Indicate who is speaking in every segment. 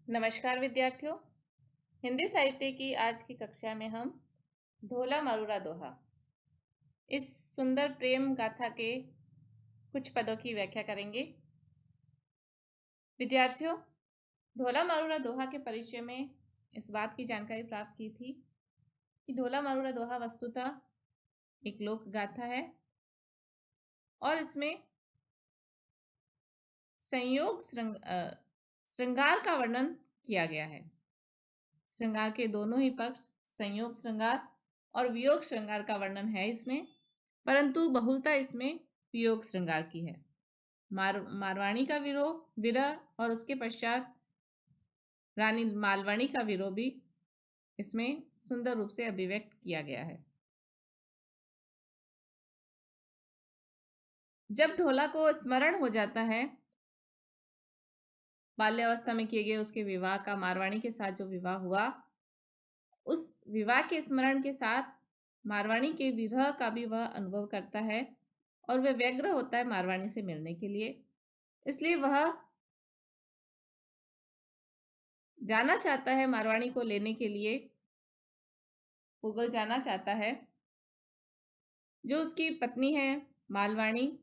Speaker 1: नमस्कार विद्यार्थियों। हिंदी साहित्य की आज की कक्षा में हम ढोला मारूरा दोहा इस सुंदर प्रेम गाथा के कुछ पदों की व्याख्या करेंगे। विद्यार्थियों, ढोला मारूरा दोहा के परिचय में इस बात की जानकारी प्राप्त की थी कि ढोला मारूरा दोहा वस्तुतः एक लोक गाथा है और इसमें संयोग श्रृंगार का वर्णन किया गया है। श्रृंगार के दोनों ही पक्ष, संयोग श्रृंगार और वियोग श्रृंगार का वर्णन है इसमें, परंतु बहुलता इसमें वियोग श्रृंगार की है। मारवाणी का विरह और उसके पश्चात रानी मालवाणी का विरह भी इसमें सुंदर रूप से अभिव्यक्त किया गया है। जब ढोला को स्मरण हो जाता है बाल्यावस्था में किए गए उसके विवाह का, मारवाणी के साथ जो विवाह हुआ, उस विवाह के स्मरण के साथ मारवाणी के विरह का भी वह अनुभव करता है और वह व्यग्र होता है मारवाणी से मिलने के लिए। इसलिए वह जाना चाहता है मारवाणी को लेने के लिए, पुगल जाना चाहता है। जो उसकी पत्नी है मालवाणी,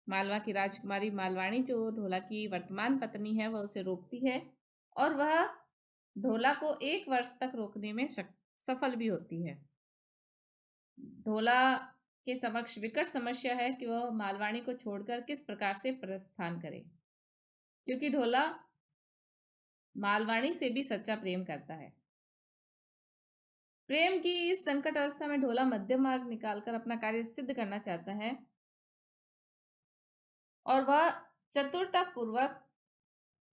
Speaker 1: मालवा की राजकुमारी मालवाणी, जो ढोला की वर्तमान पत्नी है, वह उसे रोकती है और वह ढोला को 1 वर्ष तक रोकने में सफल भी होती है। ढोला के समक्ष विकट समस्या है कि वह मालवाणी को छोड़कर किस प्रकार से प्रस्थान करे, क्योंकि ढोला मालवाणी से भी सच्चा प्रेम करता है। प्रेम की इस संकट अवस्था में ढोला मध्यम मार्ग निकालकर अपना कार्य सिद्ध करना चाहता है और वह चतुरता पूर्वक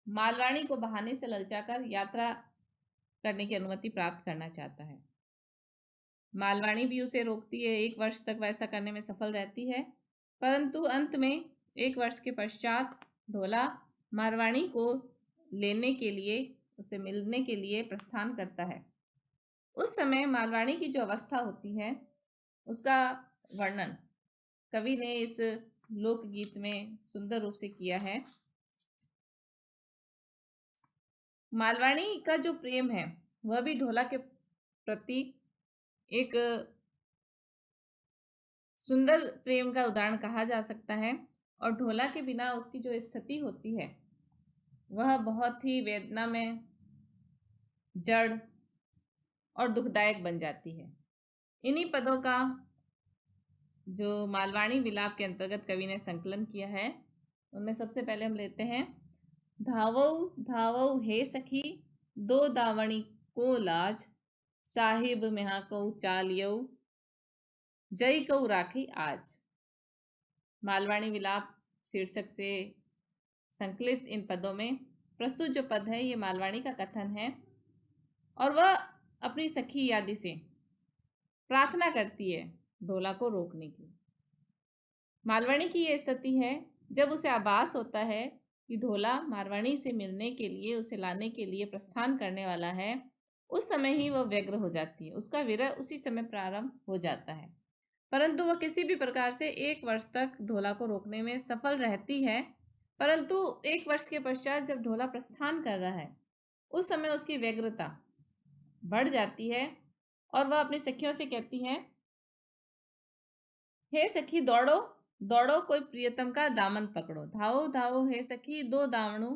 Speaker 1: मालवाणी को बहाने से ललचाकर यात्रा करने की अनुमति प्राप्त करना चाहता है। मालवाणी भी उसे रोकती है, 1 वर्ष तक वैसा करने में सफल रहती है, परंतु अंत में 1 वर्ष के पश्चात ढोला मारवाणी को लेने के लिए, उसे मिलने के लिए प्रस्थान करता है। उस समय मालवाणी की जो अवस्था होती है उसका वर्णन कवि ने इस लोकगीत में सुंदर रूप से किया है। मालवाणी का जो प्रेम है वह भी ढोला के प्रति एक सुंदर प्रेम का उदाहरण कहा जा सकता है और ढोला के बिना उसकी जो स्थिति होती है वह बहुत ही वेदना में जड़ और दुखदायक बन जाती है। इन्हीं पदों का जो मालवाणी विलाप के अंतर्गत कवि ने संकलन किया है, उनमें सबसे पहले हम लेते हैं। धावऊ धावऊ हे सखी, दो दावणी को लाज, साहिब मेहा को चालियऊ, जय को राखी आज। मालवाणी विलाप शीर्षक से संकलित इन पदों में प्रस्तुत जो पद है ये मालवाणी का कथन है और वह अपनी सखी यादी से प्रार्थना करती है ढोला को रोकने की। मालवाणी की यह स्थिति है जब उसे आभास होता है कि ढोला मारवाणी से मिलने के लिए, उसे लाने के लिए प्रस्थान करने वाला है, उस समय ही वह व्यग्र हो जाती है। उसका विरह उसी समय प्रारंभ हो जाता है, परंतु वह किसी भी प्रकार से 1 वर्ष तक ढोला को रोकने में सफल रहती है। परंतु 1 वर्ष के पश्चात जब ढोला प्रस्थान कर रहा है उस समय उसकी व्यग्रता बढ़ जाती है और वह अपनी सखियों से कहती है, हे सखी दौड़ो दौड़ो, कोई प्रियतम का दामन पकड़ो। धाओ धाओ हे सखी, दो दावणु,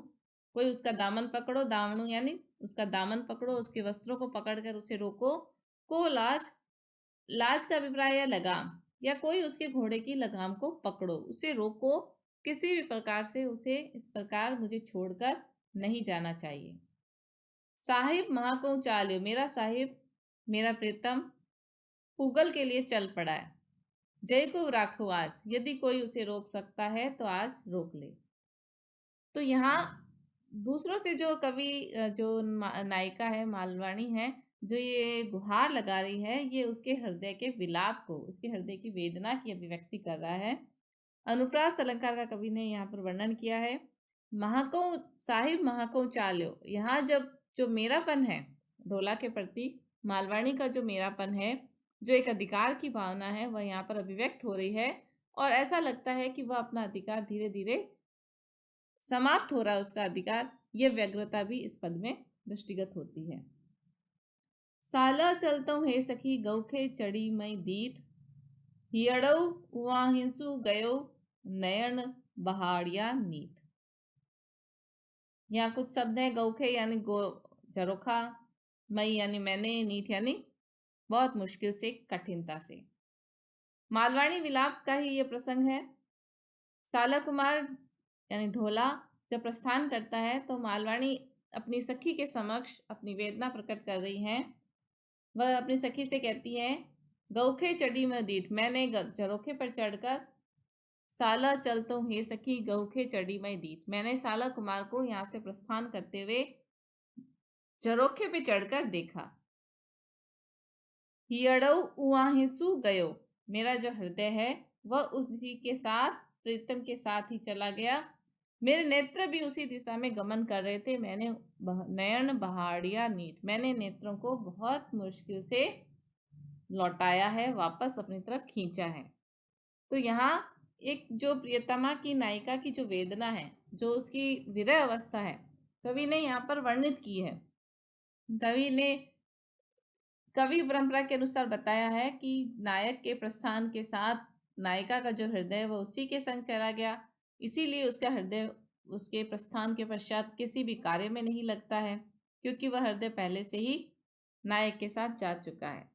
Speaker 1: कोई उसका दामन पकड़ो। दावणु यानी उसका दामन पकड़ो, उसके वस्त्रों को पकड़कर उसे रोको। को लाज, लाज का अभिप्राय है लगाम, या कोई उसके घोड़े की लगाम को पकड़ो, उसे रोको। किसी भी प्रकार से उसे इस प्रकार मुझे छोड़कर नहीं जाना चाहिए। साहिब महाको चाल्यो, मेरा साहिब, मेरा प्रीतम पुगल के लिए चल पड़ा है। जय को राखो आज, यदि कोई उसे रोक सकता है तो आज रोक ले। तो यहाँ दूसरों से जो कवि, जो नायिका है मालवाणी है, जो ये गुहार लगा रही है, ये उसके हृदय के विलाप को, उसके हृदय की वेदना की अभिव्यक्ति कर रहा है। अनुप्रास अलंकार का कवि ने यहाँ पर वर्णन किया है। महाको साहिब महाको चाल्यो, यहाँ जब जो मेरापन है ढोला के प्रति, मालवाणी का जो मेरापन है, जो एक अधिकार की भावना है, वह यहाँ पर अभिव्यक्त हो रही है और ऐसा लगता है कि वह अपना अधिकार धीरे धीरे समाप्त हो रहा है, उसका अधिकार। यह व्यग्रता भी इस पद में दृष्टिगत होती है। साला चलतों हे सखी गौखे चढ़ी मई दीठ, हियड़ऊ कुआं हिंसू गयो नयन बहाड़िया नीठ। यहाँ कुछ शब्द है। गौखे यानी गो झरोखा, मई यानी मैंने, नीठ यानी बहुत मुश्किल से, कठिनता से। मालवाणी विलाप का ही ये प्रसंग है। साला कुमार यानी ढोला जब प्रस्थान करता है तो मालवाणी अपनी सखी के समक्ष अपनी वेदना प्रकट कर रही हैं। वह अपनी सखी से कहती है, गौखे चढ़ी में दीठ, मैंने झरोखे पर चढ़कर साला चलतो हे सखी गौखे चढ़ी में दीठ, मैंने साला कुमार को यहाँ से प्रस्थान करते हुए झरोखे पे चढ़कर देखा। हियड़ऊ उआहिसु गयो, मेरा जो हृदय है वह उसी के साथ, प्रीतम के साथ ही चला गया। मेरे नेत्र भी उसी दिशा में गमन कर रहे थे। मैंने नयन बहाड़िया नीट, मैंने नेत्रों को बहुत मुश्किल से लौटाया है, वापस अपनी तरफ खींचा है। तो यहाँ एक जो प्रियतमा की नायिका की जो वेदना है, जो उसकी विरह अवस्था है, कवि ने यहाँ पर वर्णित की है। कवि परंपरा के अनुसार बताया है कि नायक के प्रस्थान के साथ नायिका का जो हृदय वो उसी के संग चला गया, इसीलिए उसका हृदय उसके प्रस्थान के पश्चात किसी भी कार्य में नहीं लगता है, क्योंकि वह हृदय पहले से ही नायक के साथ जा चुका है।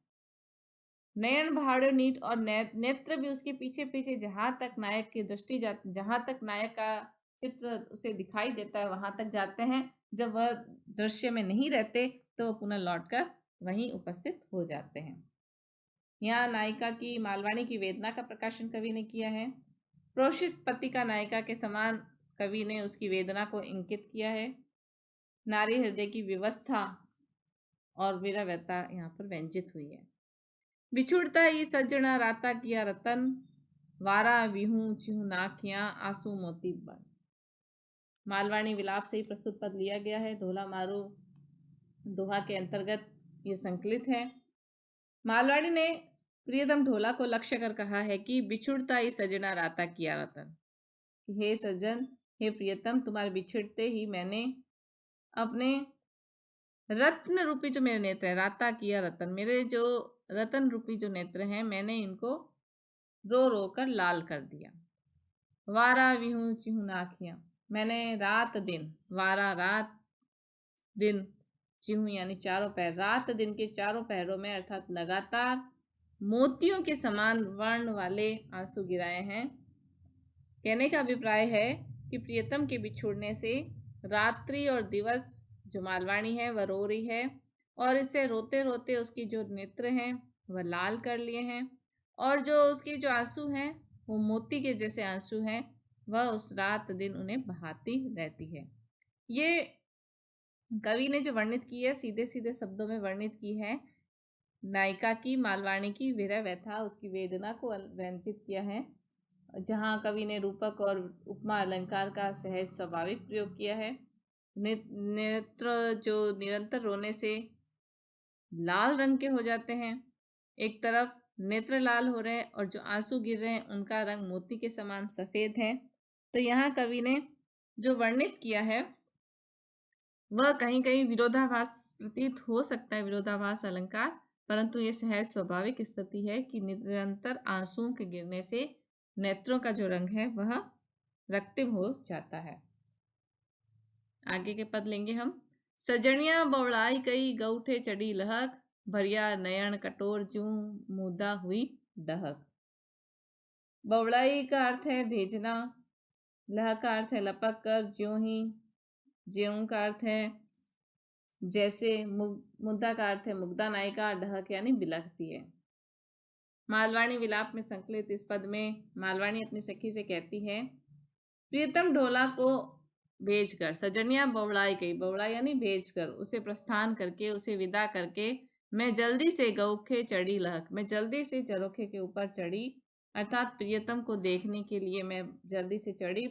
Speaker 1: नयन भाड़ो नीट, और नेत्र भी उसके पीछे पीछे, जहां तक नायक की दृष्टि जाती, जहां तक नायक का चित्र उसे दिखाई देता है वहां तक जाते हैं। जब वह दृश्य में नहीं रहते तो वह पुनः लौटकर वहीं उपस्थित हो जाते हैं। यहाँ नायिका की, मालवाणी की वेदना का प्रकाशन कवि ने किया है। प्रोषित पति का नायिका के समान कवि ने उसकी वेदना को इंकित किया है। नारी हृदय की व्यवस्था और विरह व्यथा यहाँ पर व्यंजित हुई है। बिछुड़ता ही सज्जना राता किया रतन, वारा विहू चिहू नाखिया आंसू मोती बन। मालवाणी विलाप से ही प्रस्तुत पद लिया गया है। ढोला मारू दोहा के अंतर्गत ये संकलित है। मालवाणी ने प्रियतम ढोला को लक्ष्य कर कहा है कि बिछुड़ता ही सजना राता किया रतन, हे सज्जन, हे प्रियतम, तुम्हारे बिछड़ते ही मैंने अपने रत्न रूपी जो मेरे नेत्र है, राता किया रतन, मेरे जो रतन रूपी जो नेत्र हैं, मैंने इनको रो रो कर लाल कर दिया। वारा विहू चिहू नाखियां, मैंने रात दिन, वारा रात, दिन चिहू यानी चारों पैर, रात दिन के चारों पैरों में अर्थात लगातार मोतियों के समान वर्ण वाले आंसू गिराए हैं। कहने का अभिप्राय है कि प्रियतम के बिछुड़ने से रात्रि और दिवस जो मालवाणी है वह रो रही है, और इससे रोते रोते उसकी जो नेत्र हैं वह लाल कर लिए हैं, और जो उसके जो आंसू हैं वो मोती के जैसे आंसू हैं, वह उस रात दिन उन्हें बहाती रहती है। ये कवि ने जो वर्णित की है, सीधे सीधे शब्दों में वर्णित की है नायिका की, मालवाणी की विरह व्यथा, उसकी वेदना को व्यंजित किया है। जहाँ कवि ने रूपक और उपमा अलंकार का सहज स्वाभाविक प्रयोग किया है। नेत्र जो निरंतर रोने से लाल रंग के हो जाते हैं, एक तरफ नेत्र लाल हो रहे हैं और जो आंसू गिर रहे हैं उनका रंग मोती के समान सफेद है। तो यहाँ कवि ने जो वर्णित किया है वह कहीं कहीं विरोधाभास प्रतीत हो सकता है, विरोधाभास अलंकार, परंतु ये सहज स्वाभाविक स्थिति है कि निरंतर आंसुओं के गिरने से नेत्रों का जो रंग है वह रक्तिम हो जाता है। आगे के पद लेंगे हम। सजनिया बवड़ाई कई गौठे चढ़ी लहक, भरिया नयन कटोर जू मुदा हुई डहक। बवड़ाई का अर्थ है भेजना, लह का अर्थ है लपक कर, ज्यों ही, ज्यों का अर्थ है जैसे, मुद्दा का अर्थ है मुग्धा नायिका, डहक यानी बिलखती है। मालवाणी विलाप में संकलित इस पद में मालवाणी अपनी सखी से कहती है, प्रियतम ढोला को भेजकर, सजनिया बवड़ाई गई, बवड़ाई यानी भेजकर, उसे प्रस्थान करके, उसे विदा करके मैं जल्दी से गौखे चढ़ी लहक, मैं जल्दी से झरोखे के ऊपर चढ़ी, अर्थात प्रियतम को देखने के लिए मैं जल्दी से चढ़ी।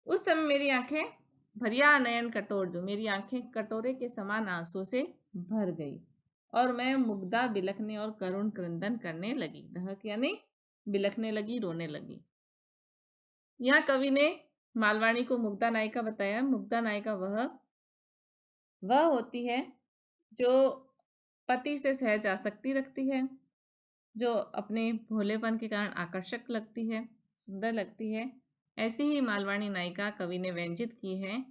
Speaker 1: उस समय मेरी आंखें भरिया नयन कटोर दो, मेरी आंखें कटोरे के समान आंसू से भर गई और मैं मुग्धा बिलखने और करुण क्रंदन करने लगी। डहक यानी बिलखने लगी, रोने लगी। यहाँ कवि ने मालवाणी को मुग्धा नायिका बताया। मुग्धा नायिका वह वह होती है जो पति से सहज आसक्ति रखती है, जो अपने भोलेपन के कारण आकर्षक लगती है, सुंदर लगती है। ऐसी ही मालवाणी नायिका कवि ने व्यंजित की है,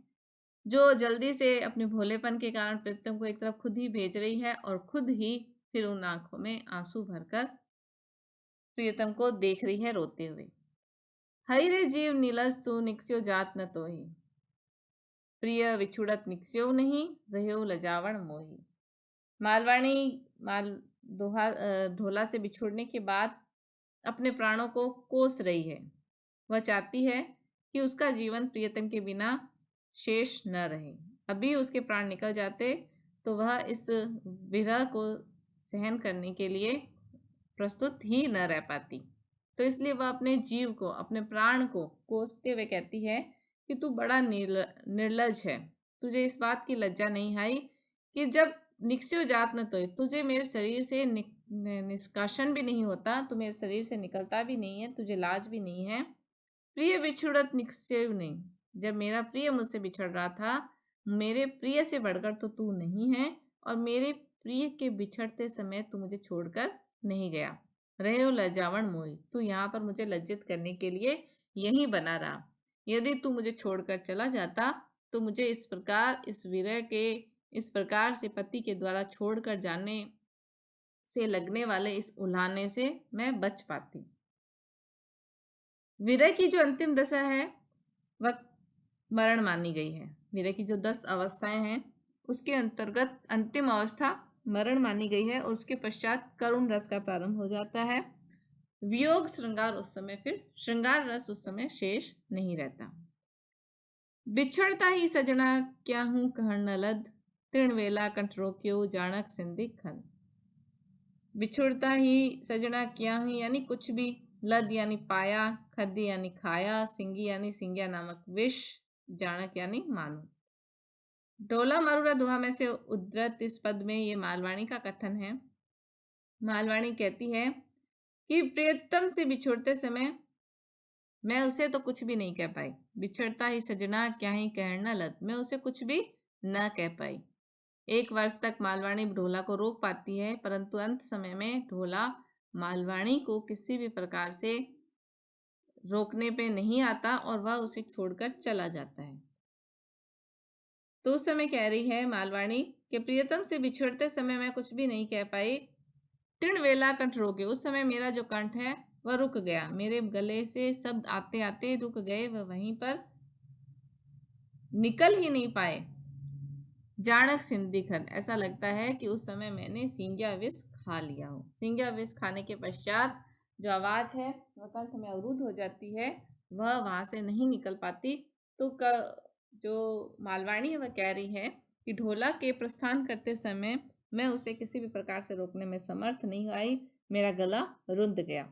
Speaker 1: जो जल्दी से अपने भोलेपन के कारण प्रीतम को एक तरफ खुद ही भेज रही है और खुद ही फिर उन आंखों में आंसू भरकर प्रियतम को देख रही है रोते हुए। हरि रे जीव नीलस तू निक्स्यो जात न तोही, प्रिय विछुड़त निक्स्यो नहीं, रह्यो लजावण मोही। मालवाणी माल ढोला से बिछुड़ने के बाद अपने प्राणों को कोस रही है। वह चाहती है कि उसका जीवन प्रियतम के बिना शेष न रहे। अभी उसके प्राण निकल जाते तो वह इस विरह को सहन करने के लिए प्रस्तुत ही न रह पाती। तो इसलिए वह अपने जीव को, अपने प्राण को कोसते हुए कहती है कि तू बड़ा निर्लज है। तुझे इस बात की लज्जा नहीं आई कि जब निक्स्यो जात न तो तुझे मेरे शरीर से निष्कासन भी नहीं होता, तू मेरे शरीर से निकलता भी नहीं है, तुझे लाज भी नहीं है। प्रिय बिछुड़त निक्स्यो नहीं, जब मेरा प्रिय मुझसे बिछड़ रहा था, मेरे प्रिय से बढ़कर तो तू नहीं है, और मेरे प्रिय के बिछड़ते समय तू मुझे छोड़कर नहीं गया। रहे हो लज्जावण मोही, तू यहाँ पर मुझे लज्जित करने के लिए यहीं बना रहा। यदि तू मुझे छोड़कर चला जाता तो मुझे इस प्रकार, इस विरह के इस प्रकार से पति के द्वारा छोड़कर जाने से लगने वाले इस उल्हाने से मैं बच पाती। विरह की जो अंतिम दशा है वह मरण मानी गई है। विरह की जो 10 अवस्थाएं हैं उसके अंतर्गत अंतिम अवस्था मरण मानी गई है, और उसके पश्चात करुण रस का प्रारंभ हो जाता है। वियोग श्रृंगार उस समय, फिर श्रृंगार रस उस समय शेष नहीं रहता। बिछड़ता ही सजना क्या हूं कहन न लद, तृण वेला कंठरोक्यो जाणक सिंधि खन। बिछुड़ता ही सजना क्या हूं यानी कुछ भी, लद यानी पाया, खद्दी यानी खाया, सिंगी यानी सिंगिया नामक विष, जाणक यानी मानो। डोला मरुरा दुहा में से उद्धृत इस पद में ये मालवाणी का कथन है। मालवाणी कहती है कि प्रियतम से बिछुड़ते समय मैं उसे तो कुछ भी नहीं कह पाई। बिछड़ता ही सजना क्या ही कहना लद, मैं उसे कुछ भी न कह पाई। 1 वर्ष तक मालवाणी ढोला को रोक पाती है, परंतु अंत समय में ढोला मालवाणी को किसी भी प्रकार से रोकने पे नहीं आता और वह उसे छोड़कर चला जाता है। तो उस समय कह रही है मालवाणी कि प्रियतम से बिछड़ते समय मैं कुछ भी नहीं कह पाई। तृण वेला कंठ रोके, उस समय मेरा जो कंठ है वह रुक गया, मेरे गले से शब्द आते आते रुक गए, वह वहीं पर निकल ही नहीं पाए। जाणक सिंधि खन, ऐसा लगता है कि उस समय मैंने सिंगिया विष खा लिया हो। सिंगिया विष खाने के पश्चात जो आवाज है वह कंठ में अवरुद्ध हो जाती है, वह वहां से नहीं निकल पाती। तो जो मालवाणी है वह कह रही है कि ढोला के प्रस्थान करते समय मैं उसे किसी भी प्रकार से रोकने में समर्थ नहीं आई, मेरा गला रुंध गया।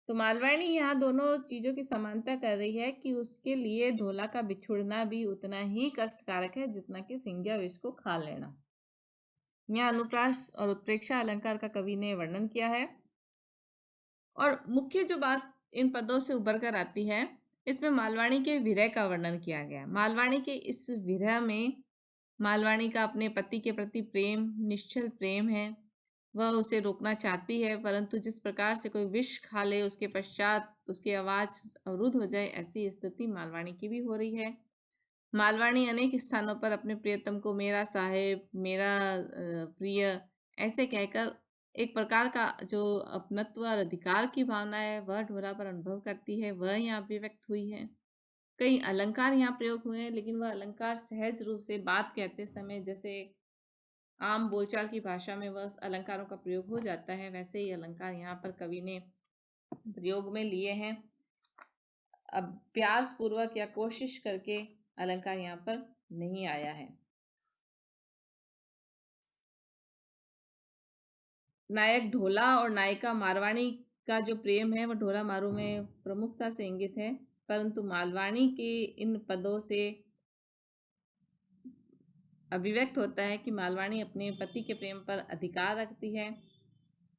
Speaker 1: तो मालवाणी यहाँ दोनों चीजों की समानता कर रही है कि उसके लिए ढोला का बिछुड़ना भी उतना ही कष्टकारक है जितना कि सिंगिया विष को खा लेना। यहाँ अनुप्रास और उत्प्रेक्षा अलंकार का कवि ने वर्णन किया है, और मुख्य जो बात इन पदों से उभर कर आती है, इसमें मालवाणी के विरह का वर्णन किया गया है। मालवाणी के इस विरह में मालवाणी का अपने पति के प्रति प्रेम, निश्चल प्रेम है। वह उसे रोकना चाहती है, परंतु जिस प्रकार से कोई विष खा ले उसके पश्चात उसकी आवाज अवरुद्ध हो जाए, ऐसी स्थिति मालवाणी की भी हो रही है। मालवाणी अनेक स्थानों पर अपने प्रियतम को मेरा साहेब, मेरा प्रिय ऐसे कहकर एक प्रकार का जो अपनत्व और अधिकार की भावना है वह ढोला पर अनुभव करती है, वह यहाँ अभिव्यक्त हुई है। कई अलंकार यहाँ प्रयोग हुए हैं, लेकिन वह अलंकार सहज रूप से बात कहते समय जैसे आम बोलचाल की भाषा में वह अलंकारों का प्रयोग हो जाता है, वैसे ही अलंकार यहाँ पर कवि ने प्रयोग में लिए हैं। अभ्यास पूर्वक या कोशिश करके अलंकार यहाँ पर नहीं आया है। नायक ढोला और नायिका मारवाणी का जो प्रेम है वह ढोला मारू में प्रमुखता से इंगित है, परंतु मालवाणी के इन पदों से अभिव्यक्त होता है कि मालवाणी अपने पति के प्रेम पर अधिकार रखती है,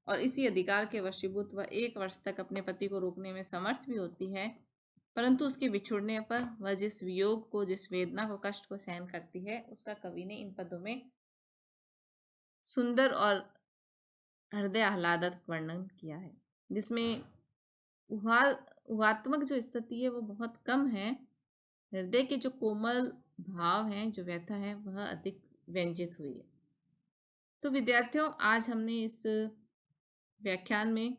Speaker 1: और इसी अधिकार के वशीभूत वह 1 वर्ष तक अपने पति को रोकने में समर्थ भी होती है। परंतु उसके बिछुड़ने पर वह जिस वियोग को, जिस वेदना को, कष्ट को सहन करती है, उसका कवि ने इन पदों में सुंदर और हृदय आह्लादक वर्णन किया है, जिसमें ऊहात्मक जो स्थिति है वो बहुत कम है। हृदय के जो कोमल भाव हैं, जो व्यथा है, वह अधिक व्यंजित हुई है। तो विद्यार्थियों, आज हमने इस व्याख्यान में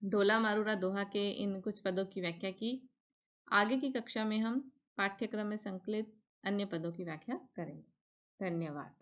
Speaker 1: ढोला मारूरा दोहा के इन कुछ पदों की व्याख्या की। आगे की कक्षा में हम पाठ्यक्रम में संकलित अन्य पदों की व्याख्या करेंगे। धन्यवाद।